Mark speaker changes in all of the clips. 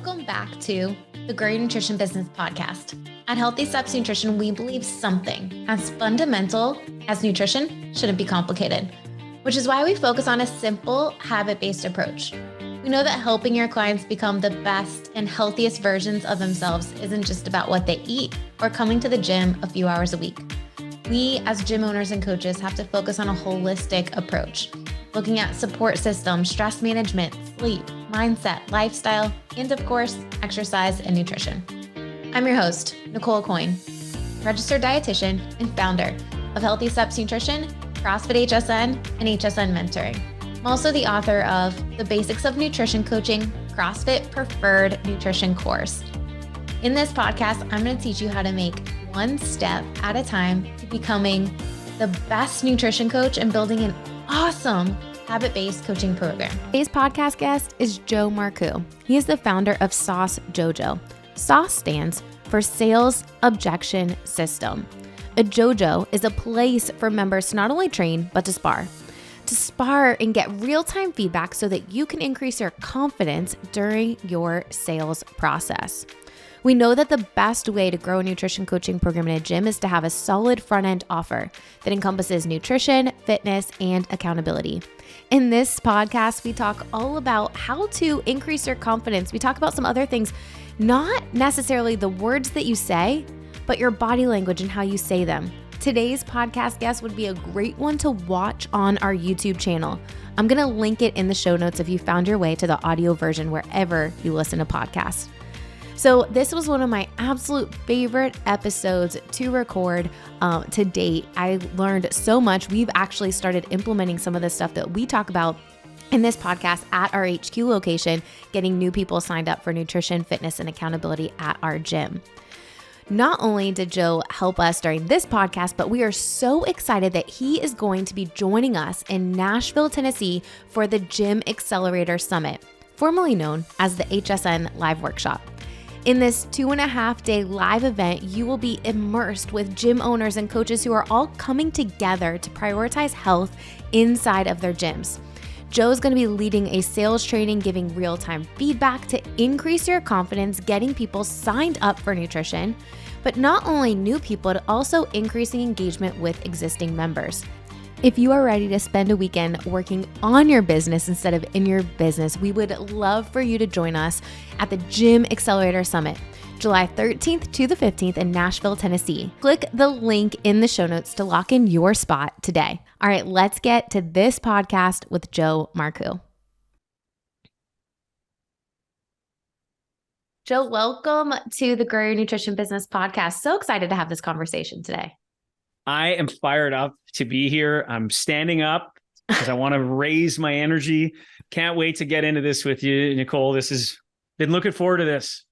Speaker 1: Welcome back to the Grow Your Nutrition Business podcast. At Healthy Steps Nutrition, we believe something as fundamental as nutrition shouldn't be complicated, which is why we focus on a simple, habit-based approach. We know that helping your clients become the best and healthiest versions of themselves isn't just about what they eat or coming to the gym a few hours a week. We, as gym owners and coaches, have to focus on a holistic approach, looking at support systems, stress management, sleep, mindset, lifestyle, and of course, exercise and nutrition. I'm your host, Nicole Coyne, registered dietitian and founder of Healthy Steps Nutrition, CrossFit HSN, and HSN Mentoring. I'm also the author of The Basics of Nutrition Coaching, CrossFit Preferred Nutrition course. In this podcast, I'm going to teach you how to make one step at a time to becoming the best nutrition coach and building an awesome habit-based coaching program. Today's podcast guest is Joe Marcoux. He is the founder of SOS Dojo. SOS stands for Sales Objection System. A dojo is a place for members to not only train, but to spar and get real-time feedback so that you can increase your confidence during your sales process. We know that the best way to grow a nutrition coaching program in a gym is to have a solid front-end offer that encompasses nutrition, fitness, and accountability. In this podcast, we talk all about how to increase your confidence. We talk about some other things, not necessarily the words that you say, but your body language and how you say them. Today's podcast guest would be a great one to watch on our YouTube channel. I'm going to link it in the show notes if you found your way to the audio version wherever you listen to podcasts. So this was one of my absolute favorite episodes to record to date. I learned so much. We've actually started implementing some of the stuff that we talk about in this podcast at our HQ location, getting new people signed up for nutrition, fitness, and accountability at our gym. Not only did Joe help us during this podcast, but we are so excited that he is going to be joining us in Nashville, Tennessee for the Gym Accelerator Summit, formerly known as the HSN Live Workshop. In this 2.5-day live event, you will be immersed with gym owners and coaches who are all coming together to prioritize health inside of their gyms. Joe's going to be leading a sales training, giving real-time feedback to increase your confidence, getting people signed up for nutrition, but not only new people, but also increasing engagement with existing members. If you are ready to spend a weekend working on your business instead of in your business, we would love for you to join us at the Gym Accelerator Summit, July 13th to the 15th in Nashville, Tennessee. Click the link in the show notes to lock in your spot today. All right, let's get to this podcast with Joe Marcoux. Joe, welcome to the Grow Your Nutrition Business podcast. So excited to have this conversation today.
Speaker 2: I am fired up to be here. I'm standing up because I want to raise my energy. Can't wait to get into this with you, Nicole. Been looking forward to this.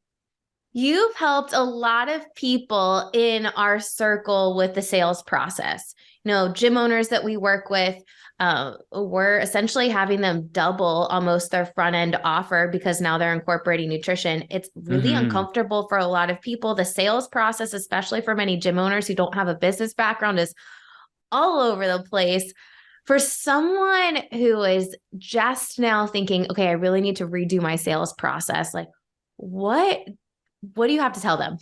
Speaker 1: You've helped a lot of people in our circle with the sales process. Gym owners that we work with, we're essentially having them double almost their front end offer because now they're incorporating nutrition. It's really uncomfortable for a lot of people. The sales process, especially for many gym owners who don't have a business background, is all over the place. For someone who is just now thinking, okay, I really need to redo my sales process, like what do you have to tell them?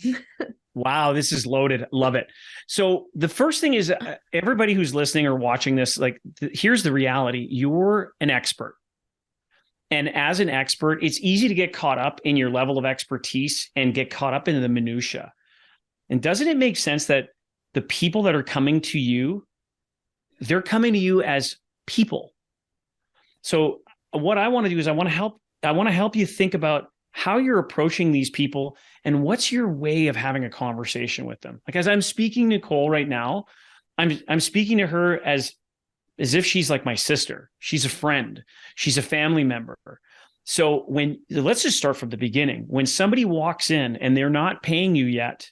Speaker 2: Wow, this is loaded. Love it. So the first thing is everybody who's listening or watching this, here's the reality. You're an expert. And as an expert, it's easy to get caught up in your level of expertise and get caught up in the minutia. And doesn't it make sense that the people that are coming to you, they're coming to you as people? So what I want to do is I want to help you think about how you're approaching these people and what's your way of having a conversation with them. Like as I'm speaking to Nicole right now, I'm speaking to her as if she's like my sister. She's a friend. She's a family member. So let's just start from the beginning. When somebody walks in and they're not paying you yet,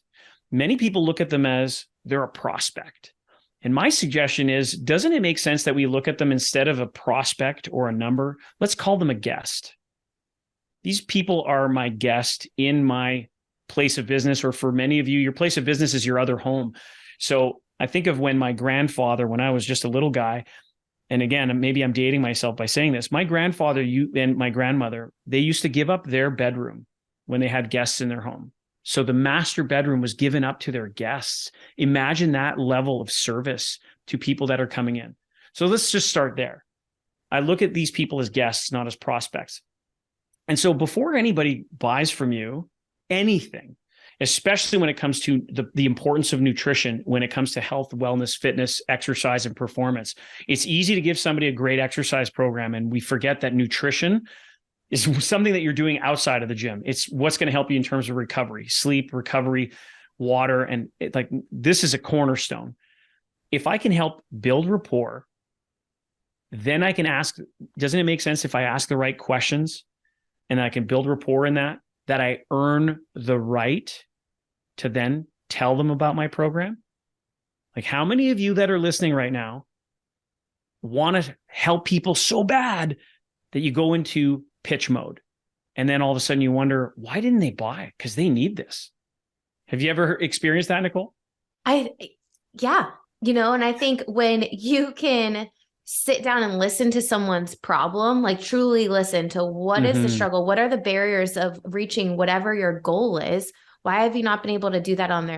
Speaker 2: many people look at them as they're a prospect. And my suggestion is, doesn't it make sense that we look at them instead of a prospect or a number? Let's call them a guest. These people are my guest in my place of business, or for many of you, your place of business is your other home. So I think of when my grandfather, when I was just a little guy, and again, maybe I'm dating myself by saying this, my grandfather and my grandmother, they used to give up their bedroom when they had guests in their home. So the master bedroom was given up to their guests. Imagine that level of service to people that are coming in. So let's just start there. I look at these people as guests, not as prospects. And so before anybody buys from you anything, especially when it comes to the importance of nutrition, when it comes to health, wellness, fitness, exercise, and performance, it's easy to give somebody a great exercise program. And we forget that nutrition is something that you're doing outside of the gym. It's what's going to help you in terms of recovery, sleep, recovery, water. And this is a cornerstone. If I can help build rapport, then I can ask, doesn't it make sense if I ask the right questions and I can build rapport in that I earn the right to then tell them about my program? Like, how many of you that are listening right now want to help people so bad that you go into pitch mode, and then all of a sudden you wonder, why didn't they buy? Because they need this. Have you ever experienced that, Nicole?
Speaker 1: Yeah. And I think when you can sit down and listen to someone's problem, like truly listen to what is the struggle, what are the barriers of reaching whatever your goal is. Why have you not been able to do that on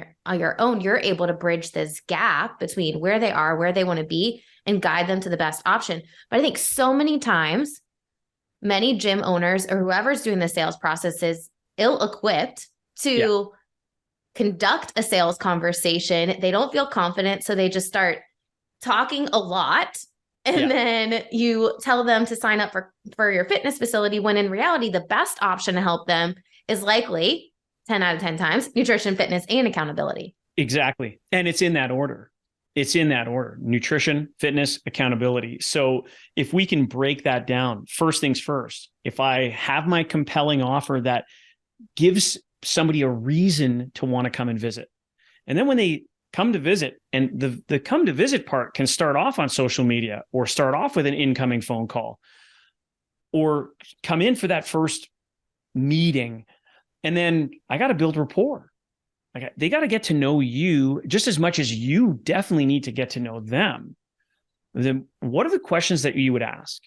Speaker 1: your own? You're able to bridge this gap between where they are, where they want to be, and guide them to the best option. But I think so many times, many gym owners or whoever's doing the sales process is ill-equipped to conduct a sales conversation. They don't feel confident, so they just start talking a lot. And then you tell them to sign up for your fitness facility, when in reality, the best option to help them is likely 10 out of 10 times nutrition, fitness, and accountability.
Speaker 2: Exactly. And it's in that order. Nutrition, fitness, accountability. So if we can break that down, first things first, if I have my compelling offer that gives somebody a reason to want to come and visit, and then when they come to visit, and the come to visit part can start off on social media or start off with an incoming phone call or come in for that first meeting. And then I got to build rapport. They got to get to know you just as much as you definitely need to get to know them. Then what are the questions that you would ask?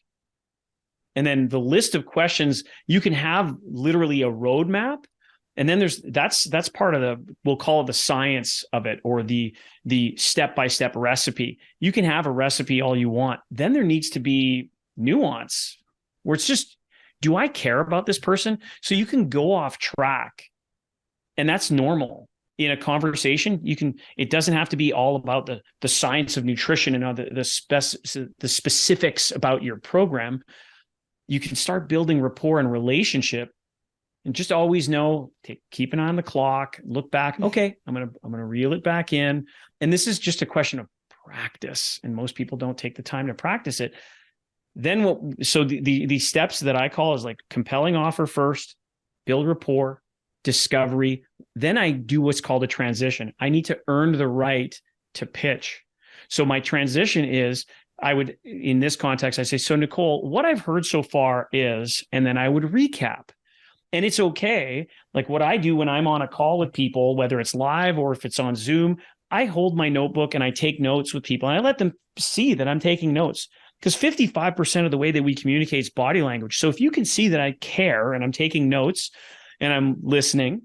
Speaker 2: And then the list of questions, you can have literally a roadmap. And then that's part of we'll call it the science of it, or the step-by-step recipe. You can have a recipe all you want. Then there needs to be nuance where it's just, do I care about this person? So you can go off track, and that's normal. In a conversation, it doesn't have to be all about the science of nutrition and the specifics about your program. You can start building rapport and relationship. And just always know, keep an eye on the clock, look back. Okay, I'm gonna reel it back in. And this is just a question of practice. And most people don't take the time to practice it. Then the steps that I call is like compelling offer first, build rapport, discovery. Then I do what's called a transition. I need to earn the right to pitch. So my transition is, in this context, I say, so Nicole, what I've heard so far is, and then I would recap. And it's okay. Like what I do when I'm on a call with people, whether it's live or if it's on Zoom, I hold my notebook and I take notes with people, and I let them see that I'm taking notes, because 55% of the way that we communicate is body language. So if you can see that I care and I'm taking notes and I'm listening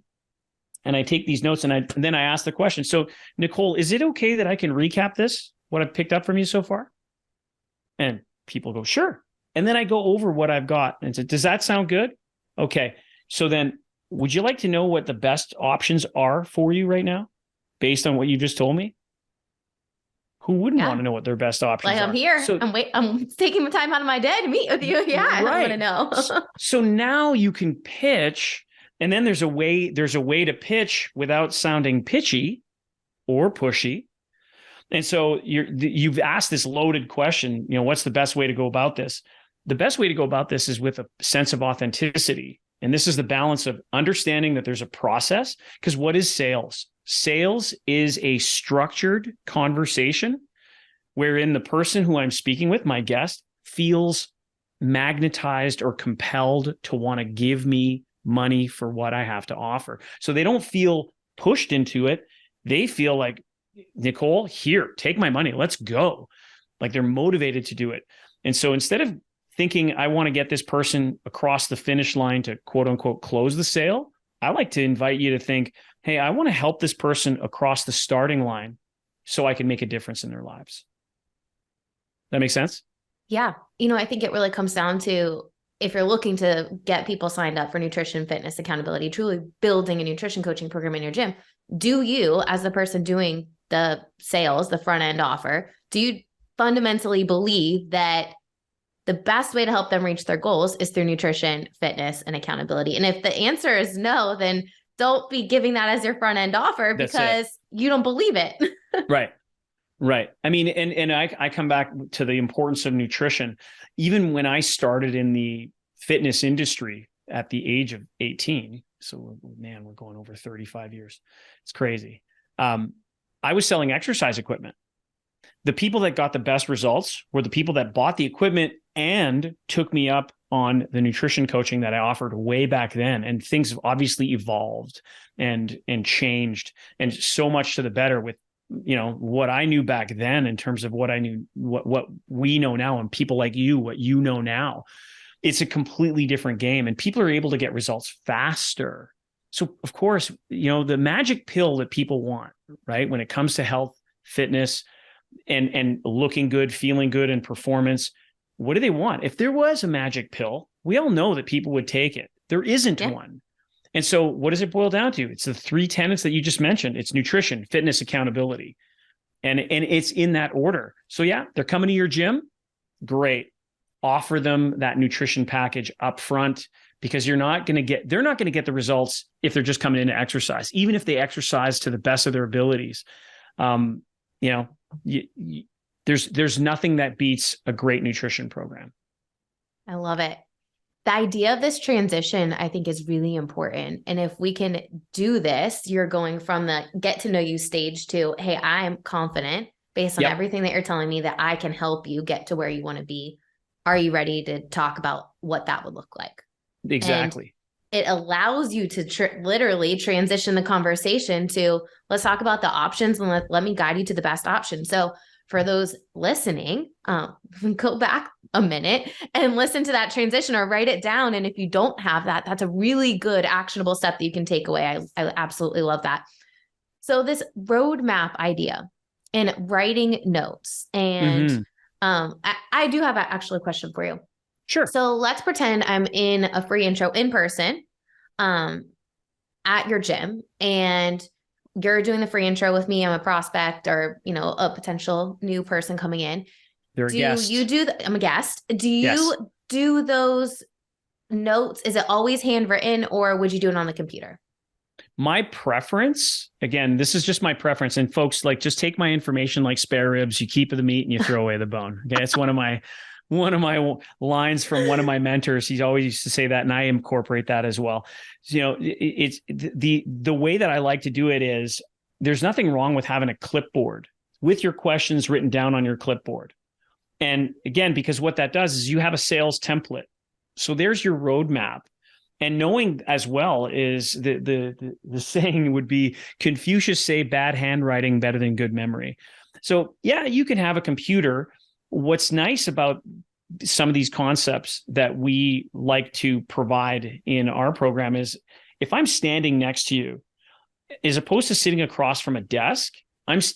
Speaker 2: and I take these notes and then I ask the question. So Nicole, is it okay that I can recap what I've picked up from you so far? And people go, sure. And then I go over what I've got and say, does that sound good? Okay. So then, would you like to know what the best options are for you right now, based on what you just told me? Who wouldn't want to know what their best options are?
Speaker 1: I'm here. So, I'm taking the time out of my day to meet with you. Yeah, right. I want to know.
Speaker 2: So now you can pitch, and then there's a way to pitch without sounding pitchy or pushy. And so you've asked this loaded question. What's the best way to go about this? The best way to go about this is with a sense of authenticity. And this is the balance of understanding that there's a process, because what is sales? Sales is a structured conversation wherein the person who I'm speaking with, my guest, feels magnetized or compelled to want to give me money for what I have to offer. So they don't feel pushed into it. They feel like, Nicole, here, take my money. Let's go. Like they're motivated to do it. And so instead of thinking I want to get this person across the finish line to quote unquote close the sale, I like to invite you to think, hey, I want to help this person across the starting line so I can make a difference in their lives. That makes sense?
Speaker 1: Yeah. I think it really comes down to, if you're looking to get people signed up for nutrition, fitness, accountability, truly building a nutrition coaching program in your gym, do you, as the person doing the sales, the front end offer, do you fundamentally believe that the best way to help them reach their goals is through nutrition, fitness, and accountability? And if the answer is no, then don't be giving that as your front end offer because you don't believe it.
Speaker 2: Right. Right. I mean, and I come back to the importance of nutrition. Even when I started in the fitness industry at the age of 18, so man, we're going over 35 years. It's crazy. I was selling exercise equipment. The people that got the best results were the people that bought the equipment and took me up on the nutrition coaching that I offered way back then. And things have obviously evolved and changed, and so much to the better with, what I knew back then in terms of what I knew, what we know now, and people like you, what you know now. It's a completely different game, and people are able to get results faster. So of course, the magic pill that people want, right? When it comes to health, fitness, and looking good, feeling good, and performance, what do they want? If there was a magic pill, we all know that people would take it. There isn't one. And so what does it boil down to? It's the three tenets that you just mentioned. It's nutrition, fitness, accountability. And it's in that order. So yeah, they're coming to your gym. Great. Offer them that nutrition package up front, because they're not going to get the results if they're just coming in to exercise, even if they exercise to the best of their abilities. There's nothing that beats a great nutrition program.
Speaker 1: I love it. The idea of this transition, I think, is really important. And if we can do this, you're going from the get to know you stage to, hey, I'm confident based on everything that you're telling me that I can help you get to where you want to be. Are you ready to talk about what that would look like?
Speaker 2: Exactly.
Speaker 1: And it allows you to literally transition the conversation to, let's talk about the options and let me guide you to the best option. So for those listening, go back a minute and listen to that transition or write it down. And if you don't have that, that's a really good actionable step that you can take away. I absolutely love that. So this roadmap idea and writing notes, and I do have actually a question for you.
Speaker 2: Sure.
Speaker 1: So let's pretend I'm in a free intro in person at your gym, and you're doing the free intro with me. I'm a prospect, or, a potential new person coming in.
Speaker 2: They're a guest.
Speaker 1: I'm a guest. Do you do those notes? Is it always handwritten, or would you do it on the computer?
Speaker 2: My preference, again, this is just my preference. And folks, just take my information like spare ribs. You keep the meat and you throw away the bone. Okay. It's one of my lines from one of my mentors. He always used to say that, and I incorporate that as well. It's the way that I like to do it is, there's nothing wrong with having a clipboard with your questions written down on your clipboard. And again, because what that does is you have a sales template. So there's your roadmap. And knowing as well is the saying would be, Confucius say bad handwriting better than good memory. So yeah, you can have a computer. What's nice about some of these concepts that we like to provide in our program is, if I'm standing next to you, as opposed to sitting across from a desk,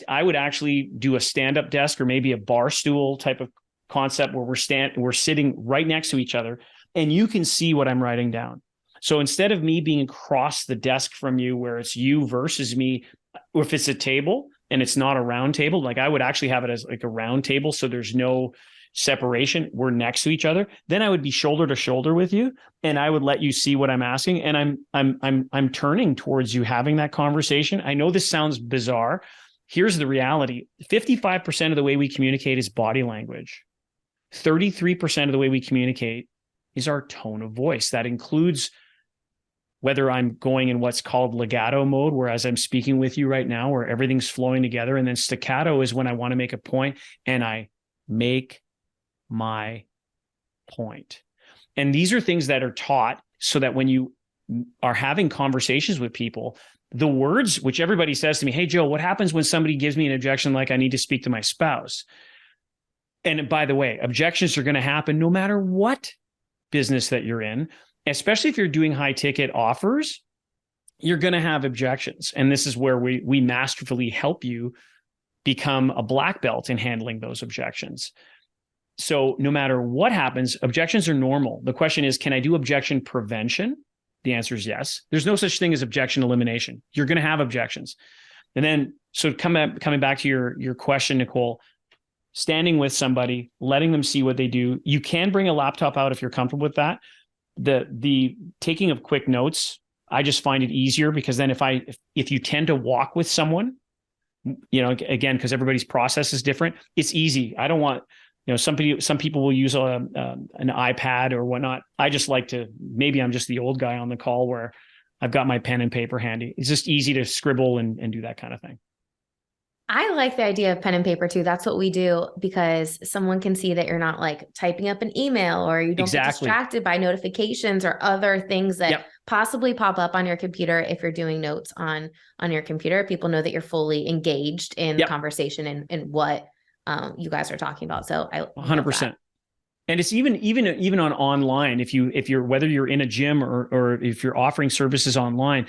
Speaker 2: I would actually do a stand-up desk or maybe a bar stool type of concept where we're sitting right next to each other, and you can see what I'm writing down. So instead of me being across the desk from you, where it's you versus me, or if it's a table and it's not a round table, I would actually have it as like a round table, so there's no separation. We're next to each other. Then I would be shoulder to shoulder with you, and I would let you see what I'm asking, and I'm turning towards you, having that conversation. I know this sounds bizarre. Here's the reality: 55% of the way we communicate is body language. 33% of the way we communicate is our tone of voice. That includes whether I'm going in what's called legato mode, whereas I'm speaking with you right now, where everything's flowing together. And then staccato is when I want to make a point and I make my point. And these are things that are taught so that when you are having conversations with people, the words, which everybody says to me, hey, Joe, what happens when somebody gives me an objection like I need to speak to my spouse? And by the way, objections are going to happen no matter what business that you're in, especially if you're doing high ticket offers. you're going to have objections. And this is where we masterfully help you become a black belt in handling those objections. So no matter what happens, objections are normal. The question is, can I do objection prevention? The answer is yes. There's no such thing as objection elimination. You're going to have objections. And then, so coming back to your question, Nicole, standing with somebody, letting them see what they do. You can bring a laptop out if you're comfortable with that. The taking of quick notes, I just find it easier, because then if you tend to walk with someone, again, because everybody's process is different, it's easy. I don't want, some people will use an iPad or whatnot. I just like to, maybe I'm just the old guy on the call where I've got my pen and paper handy. It's just easy to scribble and do that kind of thing.
Speaker 1: I like the idea of pen and paper too. That's what we do, because someone can see that you're not like typing up an email, or you don't get distracted by notifications or other things that possibly pop up on your computer. If you're doing notes on your computer, people know that you're fully engaged in the conversation and what you guys are talking about. So I
Speaker 2: 100%. And it's even on online, if you're whether you're in a gym or if you're offering services online,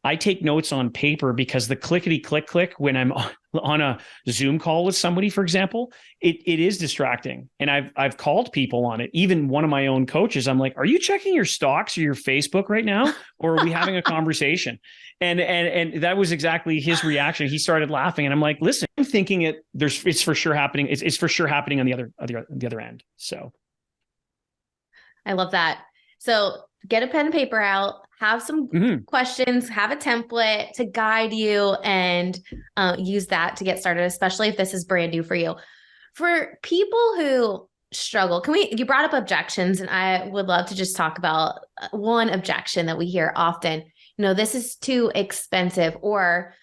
Speaker 2: I take notes on paper, because the clickety click when I'm on a Zoom call with somebody, for example, it is distracting. And I've called people on it. Even one of my own coaches, I'm like, are you checking your stocks or your Facebook right now? Or are we having a conversation? And that was exactly his reaction. He started laughing, and I'm like, listen, I'm thinking it's for sure happening. It's for sure happening on the other end. So
Speaker 1: I love that. So get a pen and paper out, have some questions, have a template to guide you, and use that to get started, especially if this is brand new for you. For people who struggle, you brought up objections, and I would love to just talk about one objection that we hear often. This is too expensive, or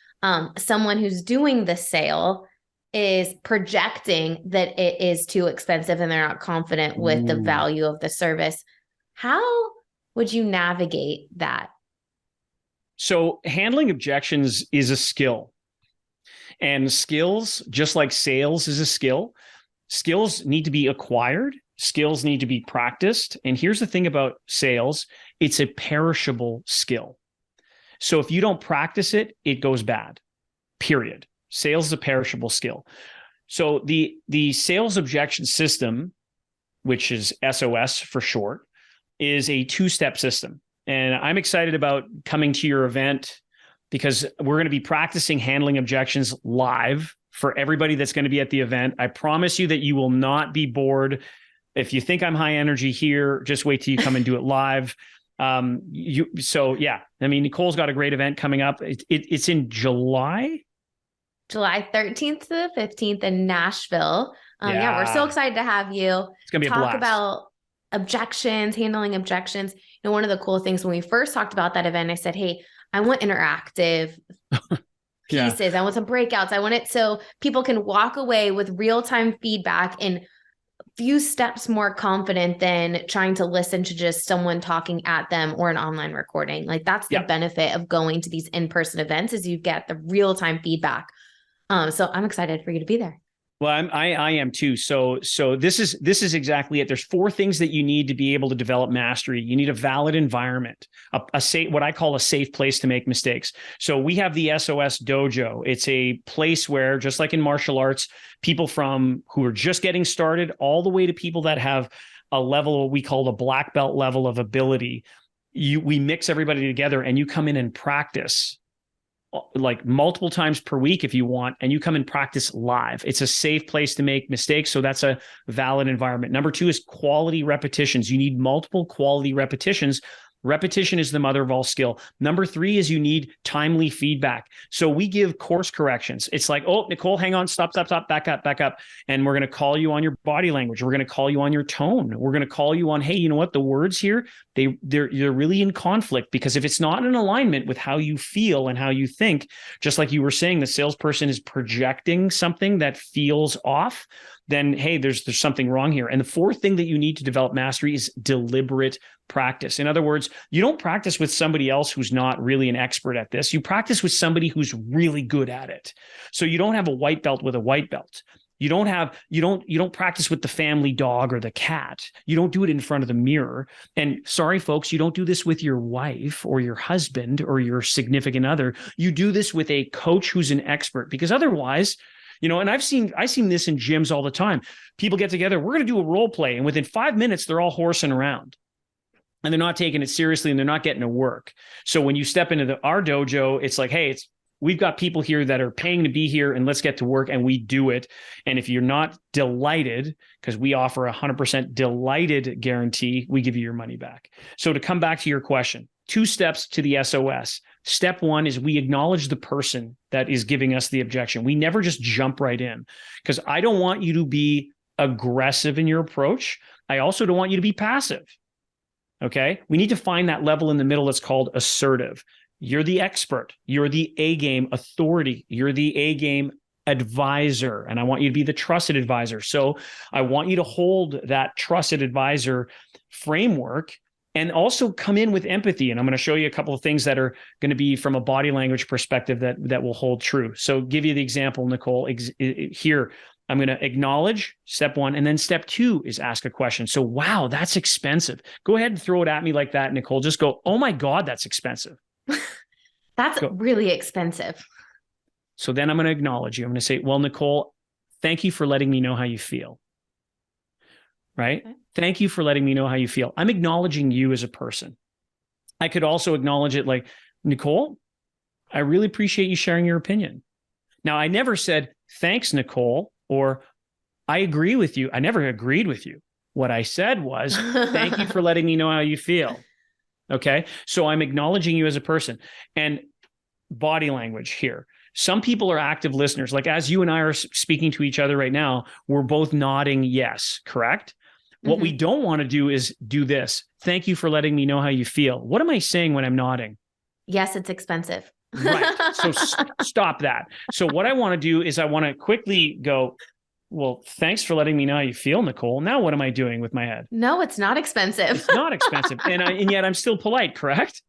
Speaker 1: someone who's doing the sale is projecting that it is too expensive and they're not confident with the value of the service. How would you navigate that?
Speaker 2: So handling objections is a skill, and skills, just like sales is a skill, skills need to be acquired. Skills need to be practiced. And here's the thing about sales. It's a perishable skill. So if you don't practice it, it goes bad, period. Sales is a perishable skill. So the sales objection system, which is SOS for short, is a two-step system. And I'm excited about coming to your event, because we're going to be practicing handling objections live for everybody that's going to be at the event. I promise you that you will not be bored. If you think I'm high energy here, just wait till you come and do it live. Nicole's got a great event coming up. It's in July
Speaker 1: 13th to the 15th in Nashville. We're so excited to have you. It's going to be a blast. Talk about objections, handling objections. One of the cool things when we first talked about that event, I said, hey, I want interactive pieces. I want some breakouts. I want it so people can walk away with real-time feedback and few steps more confident than trying to listen to just someone talking at them or an online recording. Like that's the benefit of going to these in-person events, is you get the real-time feedback. So I'm excited for you to be there.
Speaker 2: Well, I am too. So this is exactly it. There's 4 things that you need to be able to develop mastery. You need a valid environment, a safe, what I call a safe place to make mistakes. So we have the SOS Dojo. It's a place where, just like in martial arts, people who are just getting started all the way to people that have a level we call the black belt level of ability. We mix everybody together, and you come in and practice like multiple times per week if you want, and you come and practice live. It's a safe place to make mistakes. So that's a valid environment. Number 2 is quality repetitions. You need multiple quality repetitions. Repetition is the mother of all skill. Number 3 is you need timely feedback. So we give course corrections. It's like, oh, Nicole, hang on, stop, back up. And we're going to call you on your body language. We're going to call you on your tone. We're going to call you on, hey, you know what? The words here, they're really in conflict, because if it's not in alignment with how you feel and how you think, just like you were saying, the salesperson is projecting something that feels off, then, hey, there's something wrong here. And the 4th thing that you need to develop mastery is deliberate practice. In other words, you don't practice with somebody else who's not really an expert at this. You practice with somebody who's really good at it. So you don't have a white belt with a white belt. You don't practice with the family dog or the cat. You don't do it in front of the mirror. And sorry, folks, you don't do this with your wife or your husband or your significant other. You do this with a coach who's an expert, because otherwise, and I've seen this in gyms all the time. People get together, we're going to do a role play. And within 5 minutes, they're all horsing around and they're not taking it seriously and they're not getting to work. So when you step into our dojo, it's like, hey, we've got people here that are paying to be here and let's get to work, and we do it. And if you're not delighted, because we offer 100% delighted guarantee, we give you your money back. So to come back to your question, 2 steps to the SOS. Step 1 is we acknowledge the person that is giving us the objection. We never just jump right in, because I don't want you to be aggressive in your approach. I also don't want you to be passive. Okay. We need to find that level in the middle that's called assertive. You're the expert. You're the A-game authority. You're the A-game advisor. And I want you to be the trusted advisor. So I want you to hold that trusted advisor framework and also come in with empathy. And I'm going to show you a couple of things that are going to be from a body language perspective that will hold true. So give you the example, Nicole, here. I'm going to acknowledge, step 1, and then step 2 is ask a question. So, wow, that's expensive. Go ahead and throw it at me like that, Nicole. Just go, oh my God, that's expensive.
Speaker 1: That's really expensive.
Speaker 2: So then I'm going to acknowledge you. I'm going to say, well, Nicole, thank you for letting me know how you feel. Right? Okay. Thank you for letting me know how you feel. I'm acknowledging you as a person. I could also acknowledge it like, Nicole, I really appreciate you sharing your opinion. Now, I never said, thanks, Nicole, or I agree with you. I never agreed with you. What I said was, thank you for letting me know how you feel. Okay. So I'm acknowledging you as a person. And body language here. Some people are active listeners. Like as you and I are speaking to each other right now, we're both nodding yes, correct? What we don't want to do is do this. Thank you for letting me know how you feel. What am I saying when I'm nodding?
Speaker 1: Yes, it's expensive.
Speaker 2: Right. So stop that. So what I want to do is I want to quickly go, well, thanks for letting me know how you feel, Nicole. Now what am I doing with my head?
Speaker 1: No, it's not expensive.
Speaker 2: It's not expensive. And yet I'm still polite, correct?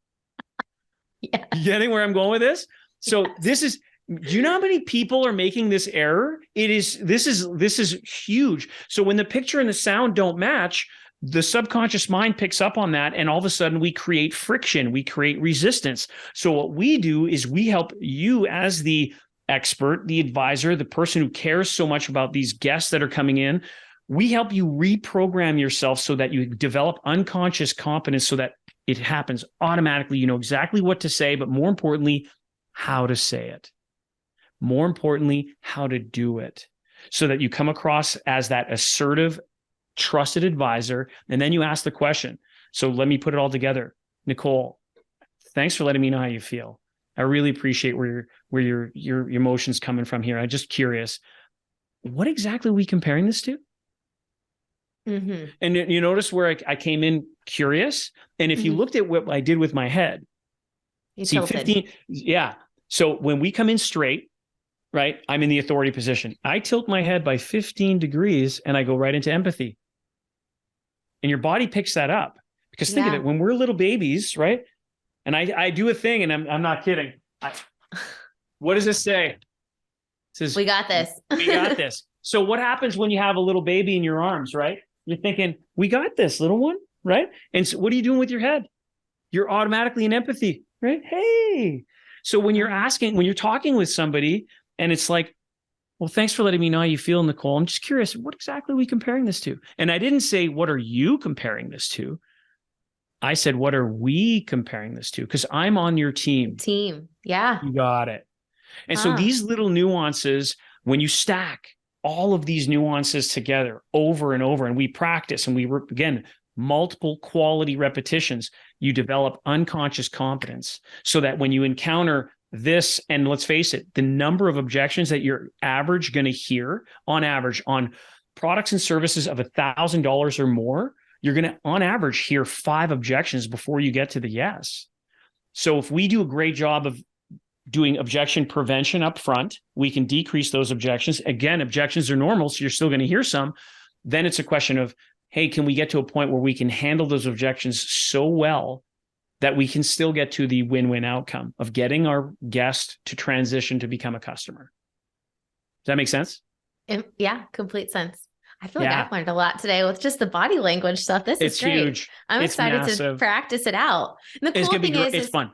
Speaker 1: Yeah.
Speaker 2: You getting where I'm going with this? So this is, do you know how many people are making this error? This is huge. So when the picture and the sound don't match, the subconscious mind picks up on that, and all of a sudden we create friction, we create resistance. So what we do is we help you as the expert, the advisor, the person who cares so much about these guests that are coming in. We help you reprogram yourself so that you develop unconscious competence so that it happens automatically. You know exactly what to say, but more importantly, how to say it. More importantly, how to do it so that you come across as that assertive, trusted advisor. And then you ask the question. So let me put it all together. Nicole, thanks for letting me know how you feel. I really appreciate where your emotions coming from here. I'm just curious, what exactly are we comparing this to? Mm-hmm. And you notice where I came in curious. And if you looked at what I did with my head,
Speaker 1: you tilted.
Speaker 2: 15, yeah. So when we come in straight, right, I'm in the authority position. I tilt my head by 15 degrees and I go right into empathy. And your body picks that up. Because think of it, when we're little babies, right? And I do a thing, and I'm not kidding. What does this say? It says,
Speaker 1: we got this.
Speaker 2: We got this. So what happens when you have a little baby in your arms, right? You're thinking, we got this, little one, right? And so what are you doing with your head? You're automatically in empathy, right? Hey. So when you're talking with somebody, and it's like, well, thanks for letting me know how you feel, Nicole. I'm just curious, what exactly are we comparing this to? And I didn't say, what are you comparing this to? I said, what are we comparing this to? Because I'm on your team.
Speaker 1: Yeah.
Speaker 2: You got it. And so these little nuances, when you stack all of these nuances together over and over, and we practice and we work, again, multiple quality repetitions, you develop unconscious competence so that when you encounter this, and let's face it, the number of objections that you're average going to hear on average on products and services of $1,000 or more, you're going to, on average, hear 5 objections before you get to the yes. So if we do a great job of doing objection prevention up front, we can decrease those objections. Again, objections are normal, so you're still going to hear some. Then it's a question of, hey, can we get to a point where we can handle those objections so well that we can still get to the win-win outcome of getting our guest to transition to become a customer? Does that make sense?
Speaker 1: Yeah, complete sense. I feel like
Speaker 2: Yeah.
Speaker 1: I've learned a lot today with just the body language stuff. This is
Speaker 2: It's
Speaker 1: great.
Speaker 2: huge.
Speaker 1: I'm
Speaker 2: It's
Speaker 1: excited to
Speaker 2: massive.
Speaker 1: practice it out. And the
Speaker 2: It's
Speaker 1: cool
Speaker 2: going to be
Speaker 1: thing
Speaker 2: great.
Speaker 1: is,
Speaker 2: It's fun.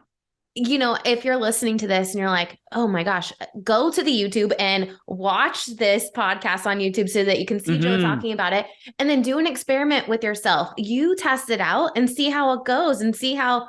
Speaker 1: if you're listening to this and you're like, oh my gosh, go to the YouTube and watch this podcast on YouTube so that you can see Joe talking about it, and then do an experiment with yourself. You test it out and see how it goes and see how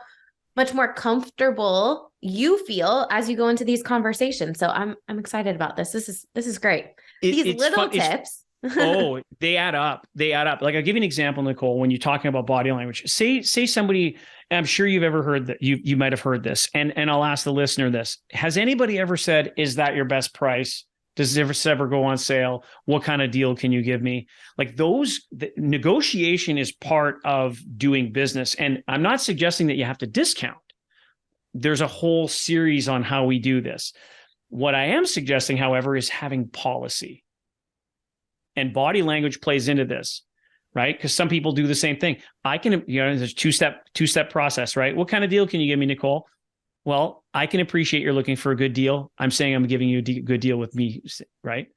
Speaker 1: much more comfortable you feel as you go into these conversations. So I'm excited about this. This is great. These
Speaker 2: It's
Speaker 1: little
Speaker 2: fun.
Speaker 1: tips.
Speaker 2: Oh, they add up. They add up. Like I'll give you an example, Nicole, when you're talking about body language. Say somebody, I'm sure you've ever heard that you might have heard this. And I'll ask the listener this. Has anybody ever said, is that your best price? Does it ever go on sale? What kind of deal can you give me? Like the negotiation is part of doing business. And I'm not suggesting that you have to discount. There's a whole series on how we do this. What I am suggesting, however, is having policy. And body language plays into this, right? Because some people do the same thing. There's two-step process, right? What kind of deal can you give me, Nicole? Well, I can appreciate you're looking for a good deal. I'm saying I'm giving you a good deal with me, right?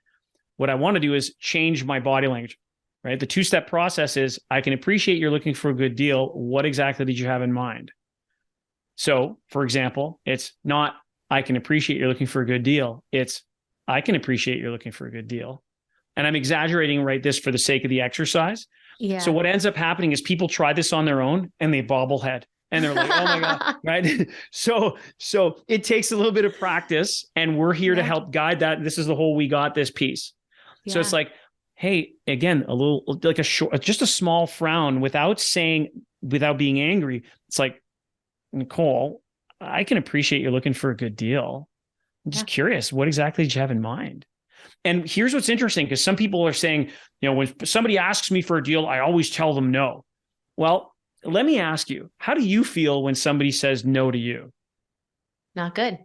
Speaker 2: What I want to do is change my body language, right? The two-step process is I can appreciate you're looking for a good deal. What exactly did you have in mind? So, for example, it's not I can appreciate you're looking for a good deal. It's I can appreciate you're looking for a good deal. And I'm exaggerating right this for the sake of the exercise.
Speaker 1: Yeah.
Speaker 2: So what ends up happening is people try this on their own and they bobblehead and they're like, oh my God, right? So it takes a little bit of practice and we're here to help guide that. This is the whole, we got this piece. Yeah. So it's like, hey, again, a little, like just a small frown without being angry. It's like, Nicole, I can appreciate you're looking for a good deal. I'm just curious, what exactly did you have in mind? And here's what's interesting, because some people are saying, when somebody asks me for a deal, I always tell them no. Well, let me ask you, how do you feel when somebody says no to you?
Speaker 1: Not good.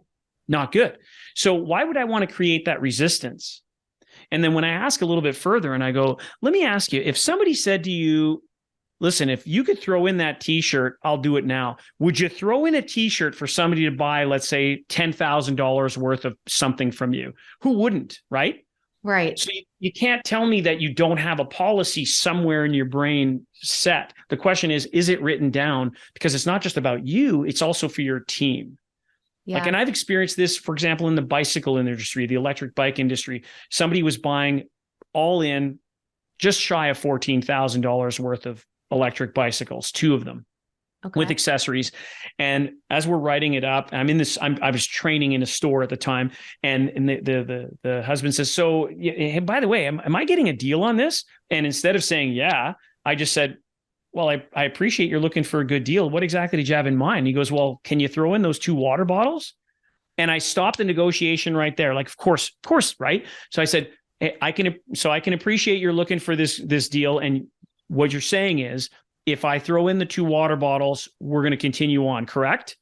Speaker 2: Not good. So why would I want to create that resistance? And then when I ask a little bit further and I go, let me ask you, if somebody said to you, listen, if you could throw in that t-shirt, I'll do it now. Would you throw in a t-shirt for somebody to buy, let's say, $10,000 worth of something from you? Who wouldn't, right?
Speaker 1: Right.
Speaker 2: So you can't tell me that you don't have a policy somewhere in your brain set. The question is it written down? Because it's not just about you, it's also for your team. Yeah. And I've experienced this, for example, in the bicycle industry, the electric bike industry. Somebody was buying all in just shy of $14,000 worth of electric bicycles, 2 of them. Okay. With accessories. And as we're writing it up, I was training in a store at the time. And the husband says, so hey, by the way, am I getting a deal on this? And instead of saying, yeah, I just said, well, I appreciate you're looking for a good deal. What exactly did you have in mind? He goes, well, can you throw in those 2 water bottles? And I stopped the negotiation right there. Like, of course, right? So I said, hey, I can appreciate you're looking for this deal. And what you're saying is, if I throw in the 2 water bottles, we're going to continue on, correct?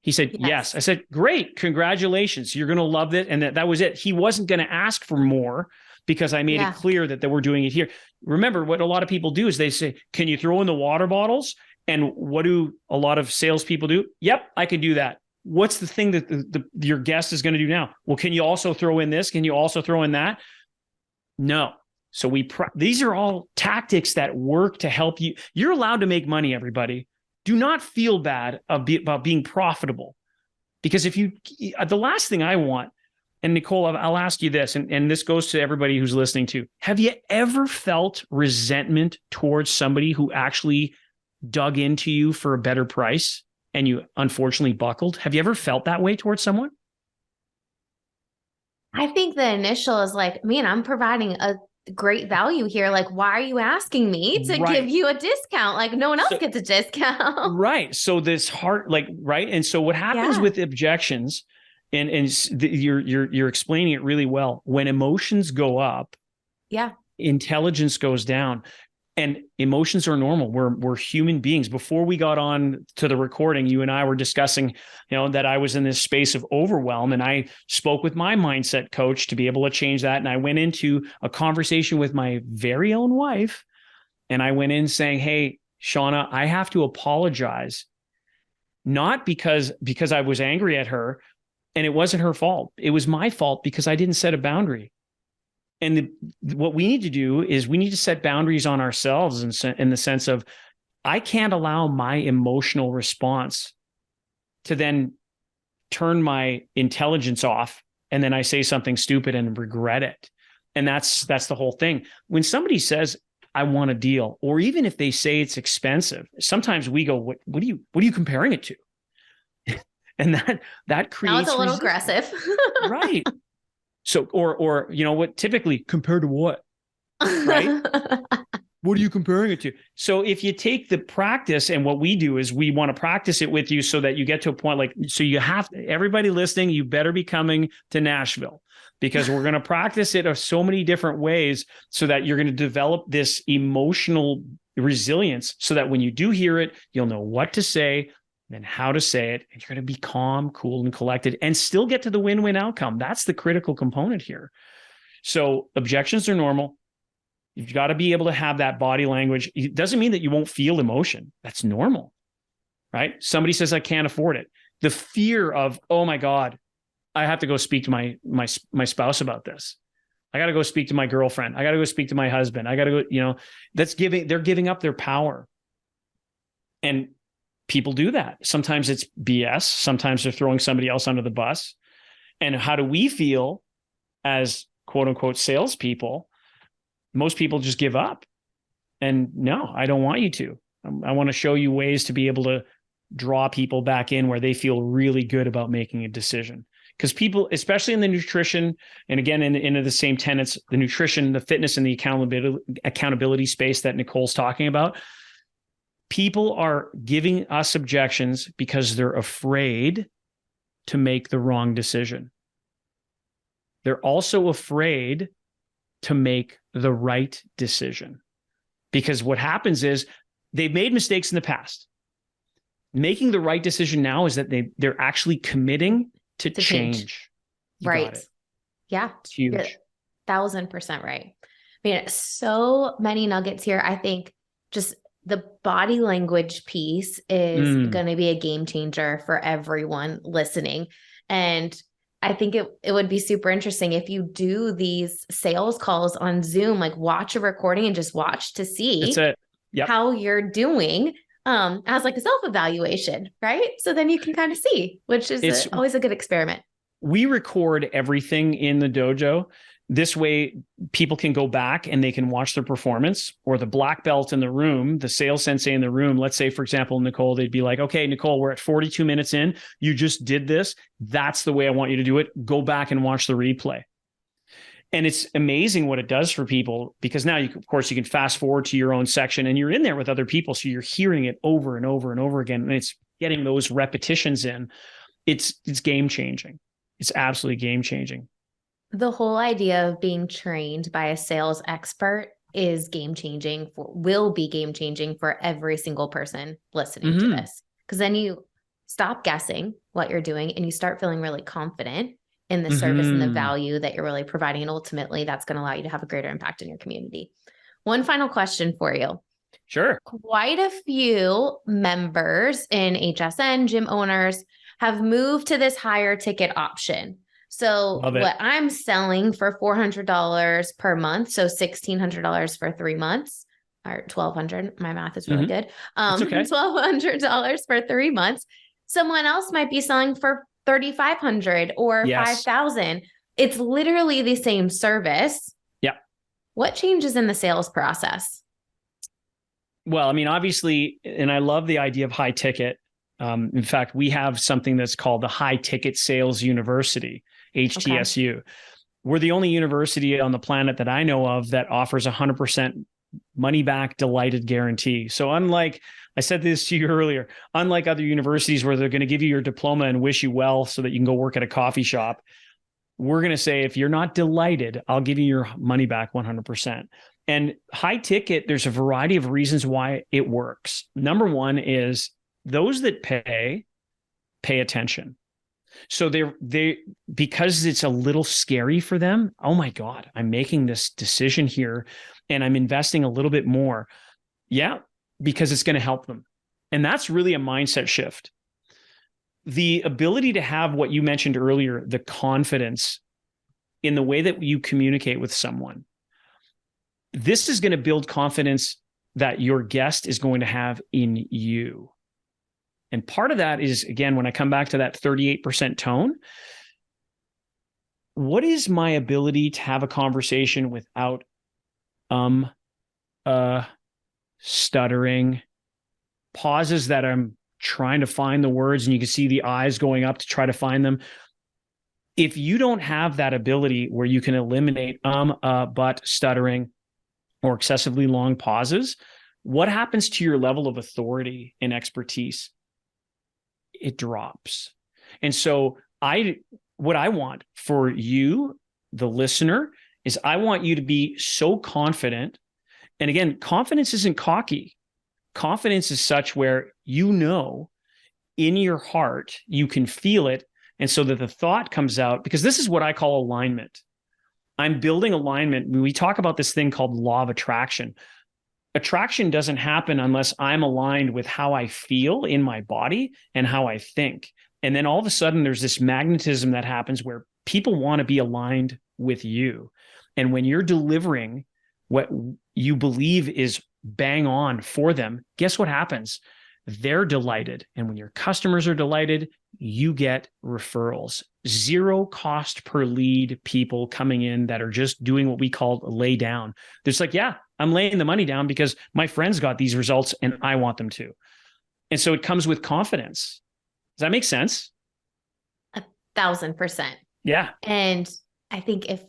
Speaker 2: He said, yes. I said, great. Congratulations. You're going to love it. And that was it. He wasn't going to ask for more because I made it clear that we're doing it here. Remember, what a lot of people do is they say, can you throw in the water bottles? And what do a lot of salespeople do? Yep, I can do that. What's the thing that your guest is going to do now? Well, can you also throw in this? Can you also throw in that? No. So these are all tactics that work to help you. You're allowed to make money, everybody. Do not feel bad about being profitable. Because the last thing I want, and Nicole, I'll ask you this, and this goes to everybody who's listening too. Have you ever felt resentment towards somebody who actually dug into you for a better price and you unfortunately buckled? Have you ever felt that way towards someone?
Speaker 1: I think the initial is like, man, I'm providing a great value here. Like, why are you asking me to give you a discount? Like, no one else gets a discount.
Speaker 2: Right. So this heart, right. And so what happens with objections, and you're explaining it really well. When emotions go up, intelligence goes down. And emotions are normal. We're human beings. Before we got on to the recording, you and I were discussing, that I was in this space of overwhelm, and I spoke with my mindset coach to be able to change that. And I went into a conversation with my very own wife, and I went in saying, "Hey, Shauna, I have to apologize, not because I was angry at her, and it wasn't her fault. It was my fault because I didn't set a boundary." And what we need to do is we need to set boundaries on ourselves in the sense of, I can't allow my emotional response to then turn my intelligence off. And then I say something stupid and regret it. And that's the whole thing. When somebody says, I want a deal, or even if they say it's expensive, sometimes we go, what are you comparing it to? And that creates,
Speaker 1: now it's a little aggressive.
Speaker 2: Right. So, or, you know what, typically compared to what, right? What are you comparing it to? So if you take the practice, and what we do is we want to practice it with you so that you get to a point like, so you have everybody listening, you better be coming to Nashville, because we're going to practice it of so many different ways so that you're going to develop this emotional resilience so that when you do hear it, you'll know what to say and how to say it. And you're going to be calm, cool, and collected and still get to the win-win outcome. That's the critical component here. So objections are normal. You've got to be able to have that body language. It doesn't mean that you won't feel emotion. That's normal, right? Somebody says, I can't afford it. The fear of, oh my God, I have to go speak to my spouse about this. I got to go speak to my girlfriend. I got to go speak to my husband. I got to go, they're giving up their power. And people do that. Sometimes it's BS. Sometimes they're throwing somebody else under the bus. And how do we feel as quote unquote salespeople? Most people just give up. And no, I don't want you to. I want to show you ways to be able to draw people back in where they feel really good about making a decision. Because people, especially in the nutrition, and again, into the same tenets, the nutrition, the fitness, and the accountability space that Nicole's talking about, people are giving us objections because they're afraid to make the wrong decision. They're also afraid to make the right decision. Because what happens is they've made mistakes in the past. Making the right decision now is that they're actually committing to change.
Speaker 1: Right. Yeah.
Speaker 2: It's huge.
Speaker 1: You're 1,000% right. I mean, so many nuggets here. I think just the body language piece is going to be a game changer for everyone listening. And I think it would be super interesting if you do these sales calls on Zoom, like watch a recording and just watch to see how you're doing as like a self-evaluation, right? So then you can kind of see, which is always a good experiment.
Speaker 2: We record everything in the dojo. This way people can go back and they can watch their performance, or the black belt in the room, the sales sensei in the room. Let's say, for example, Nicole, they'd be like, okay, Nicole, we're at 42 minutes in. You just did this. That's the way I want you to do it. Go back and watch the replay. And it's amazing what it does for people, because now of course you can fast forward to your own section and you're in there with other people. So you're hearing it over and over and over again. And it's getting those repetitions in. It's game changing. It's absolutely game changing.
Speaker 1: The whole idea of being trained by a sales expert is will be game changing for every single person listening to this. Because then you stop guessing what you're doing and you start feeling really confident in the service and the value that you're really providing. And ultimately, that's going to allow you to have a greater impact in your community. One final question for you.
Speaker 2: Sure.
Speaker 1: Quite a few members in HSN, gym owners, have moved to this higher ticket option. So what I'm selling for $400 per month, so $1,600 for 3 months, or $1,200. My math is really good. $1,200 for 3 months. Someone else might be selling for $3,500 or $5,000. It's literally the same service.
Speaker 2: Yeah.
Speaker 1: What changes in the sales process?
Speaker 2: Well, I mean, obviously, and I love the idea of high ticket. In fact, we have something that's called the High Ticket Sales University, HTSU. Okay. We're the only university on the planet that I know of that offers 100% money back delighted guarantee. So unlike, I said this to you earlier, unlike other universities where they're going to give you your diploma and wish you well so that you can go work at a coffee shop, we're going to say, if you're not delighted, I'll give you your money back 100%. And high ticket, there's a variety of reasons why it works. Number one is those that pay attention. So they because it's a little scary for them. Oh my God, I'm making this decision here and I'm investing a little bit more. Yeah, because it's going to help them. And that's really a mindset shift. The ability to have what you mentioned earlier, the confidence in the way that you communicate with someone, this is going to build confidence that your guest is going to have in you. And part of that is, again, when I come back to that 38% tone, what is my ability to have a conversation without stuttering, pauses that I'm trying to find the words, and you can see the eyes going up to try to find them. If you don't have that ability where you can eliminate but, stuttering, or excessively long pauses, what happens to your level of authority and expertise? It drops. And so what I want for you, the listener, is I want you to be so confident. And again, confidence isn't cocky. Confidence is such where you know in your heart, you can feel it. And so that the thought comes out, because this is what I call alignment. I'm building alignment. We talk about this thing called law of attraction. Attraction doesn't happen unless I'm aligned with how I feel in my body and how I think. And then all of a sudden there's this magnetism that happens where people want to be aligned with you. And when you're delivering what you believe is bang on for them, guess what happens? They're delighted. And when your customers are delighted, you get referrals. Zero cost per lead people coming in that are just doing what we call lay down. There's like, yeah, I'm laying the money down because my friends got these results and I want them to. And so it comes with confidence. Does that make sense?
Speaker 1: 1,000%.
Speaker 2: Yeah.
Speaker 1: And I think if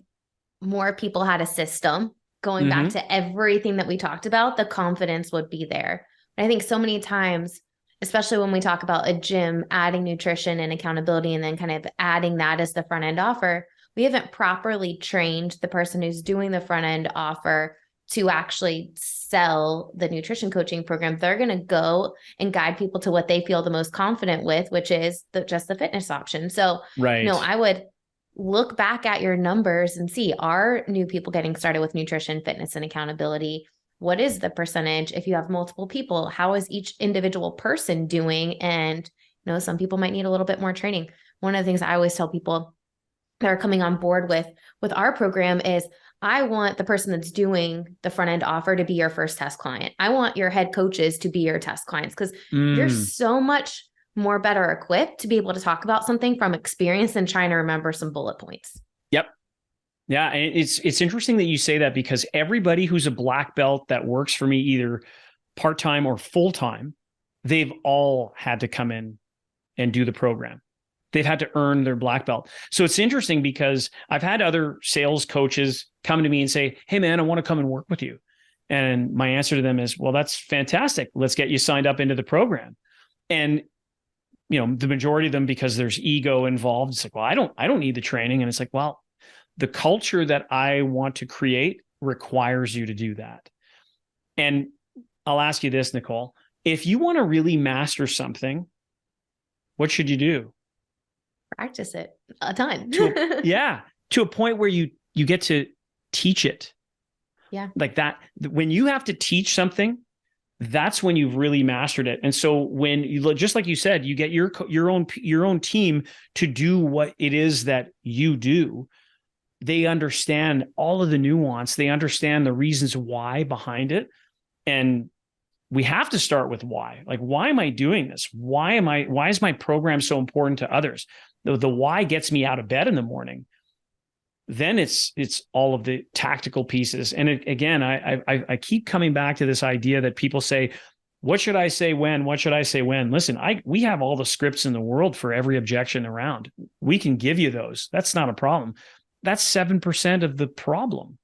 Speaker 1: more people had a system, going back to everything that we talked about, the confidence would be there. I think so many times, especially when we talk about a gym, adding nutrition and accountability, and then kind of adding that as the front end offer, we haven't properly trained the person who's doing the front end offer to actually sell the nutrition coaching program. They're going to go and guide people to what they feel the most confident with, which is just the fitness option. So,
Speaker 2: right.
Speaker 1: I would look back at your numbers and see, are new people getting started with nutrition, fitness, and accountability? What is the percentage? If you have multiple people, how is each individual person doing? And, some people might need a little bit more training. One of the things I always tell people that are coming on board with our program is, I want the person that's doing the front end offer to be your first test client. I want your head coaches to be your test clients, because you're so much more better equipped to be able to talk about something from experience than trying to remember some bullet points.
Speaker 2: Yep. Yeah. And it's interesting that you say that, because everybody who's a black belt that works for me, either part-time or full-time, they've all had to come in and do the program. They've had to earn their black belt. So it's interesting because I've had other sales coaches come to me and say, hey man, I want to come and work with you. And my answer to them is, well, that's fantastic. Let's get you signed up into the program. And the majority of them, because there's ego involved, it's like, well, I don't need the training. And it's like, well, the culture that I want to create requires you to do that. And I'll ask you this, Nicole, if you want to really master something, what should you do?
Speaker 1: Practice it a ton.
Speaker 2: To a point where you get to teach it.
Speaker 1: Yeah.
Speaker 2: Like that. When you have to teach something, that's when you've really mastered it. And so when you, just like you said, you get your own team to do what it is that you do, they understand all of the nuance. They understand the reasons why behind it. And we have to start with why. Like, why am I doing this? Why is my program so important to others? The why gets me out of bed in the morning. Then it's all of the tactical pieces. And again, I keep coming back to this idea that people say, what should I say when? What should I say when? Listen, we have all the scripts in the world for every objection around. We can give you those. That's not a problem. That's 7% of the problem.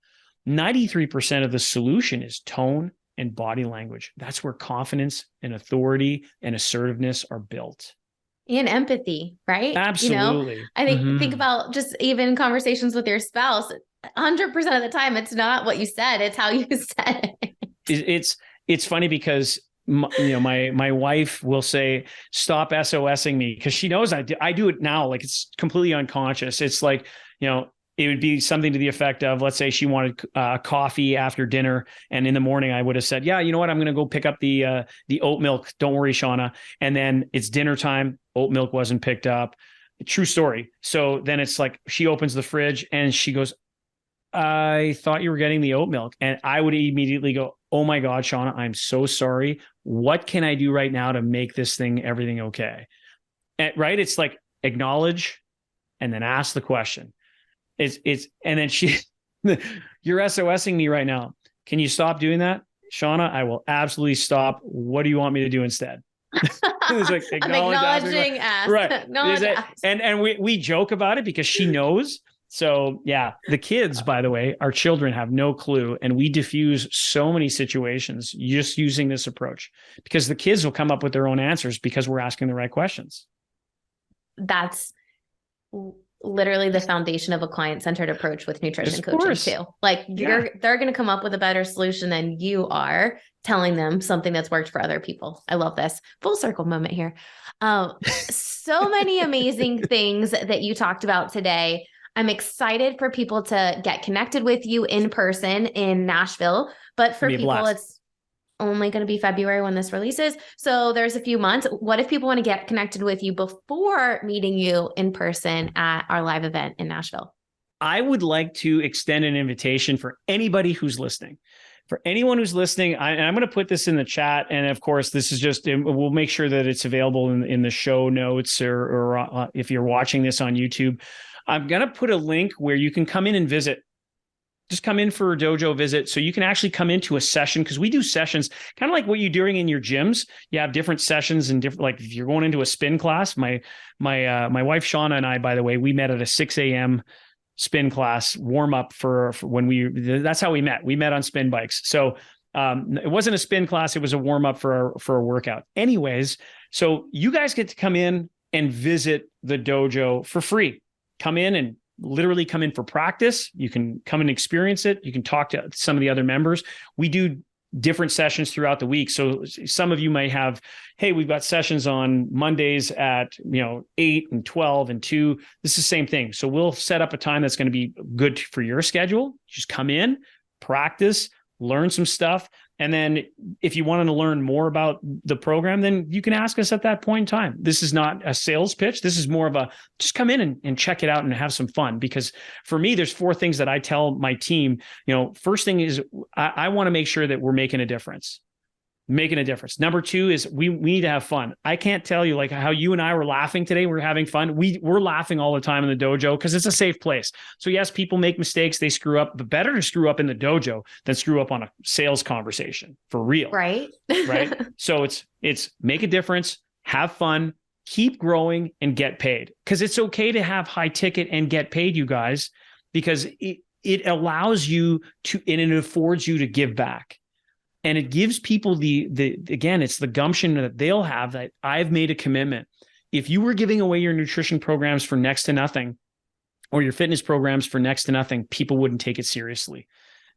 Speaker 2: 93% of the solution is tone and body language. That's where confidence and authority and assertiveness are built.
Speaker 1: And empathy, right?
Speaker 2: Absolutely.
Speaker 1: I think about just even conversations with your spouse, 100% of the time, it's not what you said, it's how you said it.
Speaker 2: It's funny because my wife will say, stop SOSing me, because she knows I do it now. Like, it's completely unconscious. It's like, it would be something to the effect of, let's say she wanted coffee after dinner, and in the morning I would have said, yeah, you know what? I'm going to go pick up the oat milk. Don't worry, Shauna. And then it's dinner time. Oat milk wasn't picked up. True story. So then it's like, she opens the fridge and she goes, I thought you were getting the oat milk. And I would immediately go, oh my God, Shauna, I'm so sorry. What can I do right now to make everything okay? And, right. It's like acknowledge and then ask the question. And then you're SOSing me right now. Can you stop doing that? Shauna, I will absolutely stop. What do you want me to do instead? It's like
Speaker 1: acknowledging, ask.
Speaker 2: Right. And we joke about it because she knows. So yeah, the kids, by the way, our children have no clue. And we diffuse so many situations just using this approach, because the kids will come up with their own answers because we're asking the right questions.
Speaker 1: That's literally the foundation of a client-centered approach with nutrition coaching too. Like they're going to come up with a better solution than you are telling them something that's worked for other people. I love this full circle moment here. So many amazing things that you talked about today. I'm excited for people to get connected with you in person in Nashville, but for people, it's only going to be February when this releases. So there's a few months. What if people want to get connected with you before meeting you in person at our live event in Nashville?
Speaker 2: I would like to extend an invitation for anybody who's listening. For anyone who's listening, I'm going to put this in the chat. And of course, this is just, we'll make sure that it's available in the show notes, or if you're watching this on YouTube, I'm going to put a link where you can come in and visit. Just come in for a dojo visit. So you can actually come into a session, because we do sessions kind of like what you're doing in your gyms. You have different sessions and different, like if you're going into a spin class, my wife, Shauna, and I, by the way, we met at a 6 a.m. spin class warm up for when that's how we met. We met on spin bikes. So it wasn't a spin class. It was a warm up for a workout. Anyways, so you guys get to come in and visit the dojo for free. Come in and literally come in for practice. You can come and experience it. You can talk to some of the other members. We do different sessions throughout the week. So some of you might have, hey, we've got sessions on Mondays at 8 and 12 and 2. This is the same thing. So we'll set up a time that's going to be good for your schedule. Just come in, practice, learn some stuff. And then if you want to learn more about the program, then you can ask us at that point in time. This is not a sales pitch. This is more of just come in and check it out and have some fun. Because for me, there's 4 things that I tell my team. First thing is I want to make sure that we're making a difference. Number 2 is we need to have fun. I can't tell you like how you and I were laughing today. We're having fun. We're laughing all the time in the dojo because it's a safe place. So yes, people make mistakes. They screw up, but better to screw up in the dojo than screw up on a sales conversation for real.
Speaker 1: Right.
Speaker 2: Right. So it's make a difference, have fun, keep growing, and get paid. Because it's okay to have high ticket and get paid, you guys, because it allows you to, and it affords you to give back. And it gives people again, it's the gumption that they'll have that I've made a commitment. If you were giving away your nutrition programs for next to nothing, or your fitness programs for next to nothing, people wouldn't take it seriously.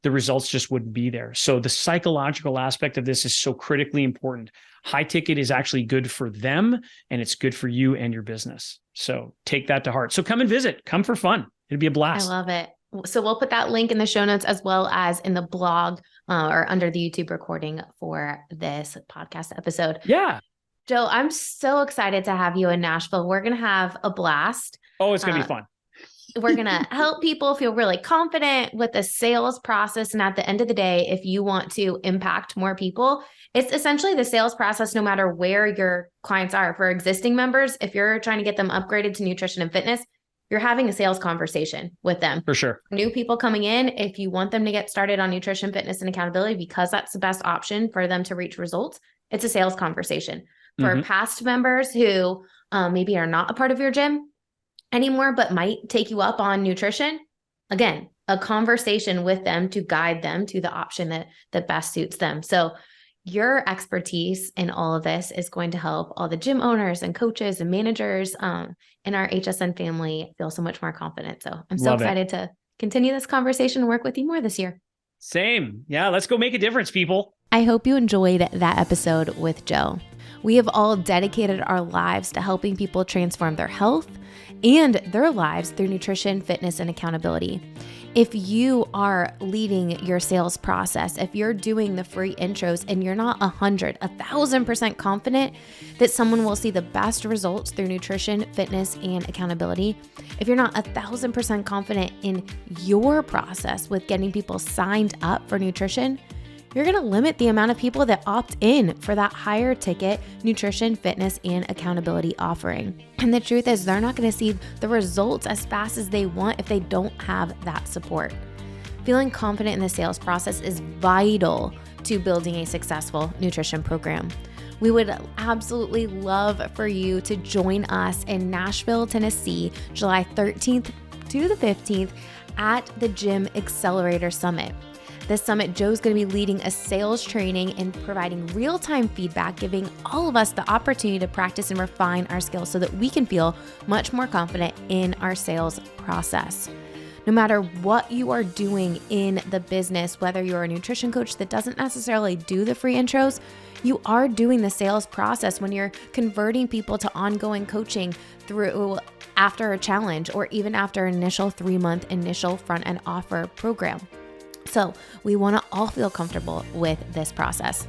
Speaker 2: The results just wouldn't be there. So the psychological aspect of this is so critically important. High ticket is actually good for them, and it's good for you and your business. So take that to heart. So come and visit, come for fun. It'd be a blast.
Speaker 1: I love it. So we'll put that link in the show notes as well as in the blog or under the YouTube recording for this podcast episode.
Speaker 2: Yeah.
Speaker 1: Joe, I'm so excited to have you in Nashville. We're going to have a blast.
Speaker 2: Oh, it's going to be fun.
Speaker 1: We're going to help people feel really confident with the sales process. And at the end of the day, if you want to impact more people, it's essentially the sales process, no matter where your clients are. For existing members, if you're trying to get them upgraded to nutrition and fitness, you're having a sales conversation with them.
Speaker 2: For sure.
Speaker 1: New people coming in, if you want them to get started on nutrition, fitness, and accountability, because that's the best option for them to reach results, it's a sales conversation. For past members who maybe are not a part of your gym anymore, but might take you up on nutrition, again, a conversation with them to guide them to the option that best suits them. So your expertise in all of this is going to help all the gym owners and coaches and managers in our HSN family feel so much more confident. So I'm so excited to continue this conversation and work with you more this year.
Speaker 2: Same. Yeah, let's go make a difference, people.
Speaker 1: I hope you enjoyed that episode with Joe. We have all dedicated our lives to helping people transform their health and their lives through nutrition, fitness, and accountability. If you are leading your sales process, if you're doing the free intros and you're not 1,000% confident that someone will see the best results through nutrition, fitness, and accountability, if you're not 1,000% confident in your process with getting people signed up for nutrition, you're going to limit the amount of people that opt in for that higher ticket nutrition, fitness, and accountability offering. And the truth is, they're not going to see the results as fast as they want if they don't have that support. Feeling confident in the sales process is vital to building a successful nutrition program. We would absolutely love for you to join us in Nashville, Tennessee, July 13th to the 15th at the Gym Accelerator Summit. This summit, Joe's going to be leading a sales training and providing real-time feedback, giving all of us the opportunity to practice and refine our skills so that we can feel much more confident in our sales process. No matter what you are doing in the business, whether you're a nutrition coach that doesn't necessarily do the free intros, you are doing the sales process when you're converting people to ongoing coaching through after a challenge or even after an initial 3-month initial front-end offer program. So we want to all feel comfortable with this process.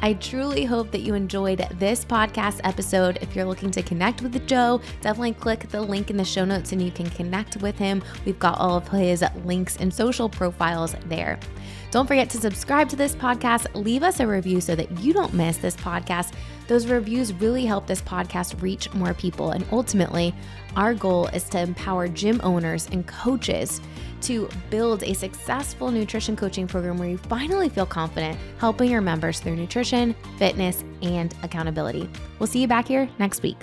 Speaker 1: I truly hope that you enjoyed this podcast episode. If you're looking to connect with Joe, definitely click the link in the show notes and you can connect with him. We've got all of his links and social profiles there. Don't forget to subscribe to this podcast. Leave us a review so that you don't miss this podcast. Those reviews really help this podcast reach more people. And ultimately, our goal is to empower gym owners and coaches to build a successful nutrition coaching program where you finally feel confident helping your members through nutrition, fitness, and accountability. We'll see you back here next week.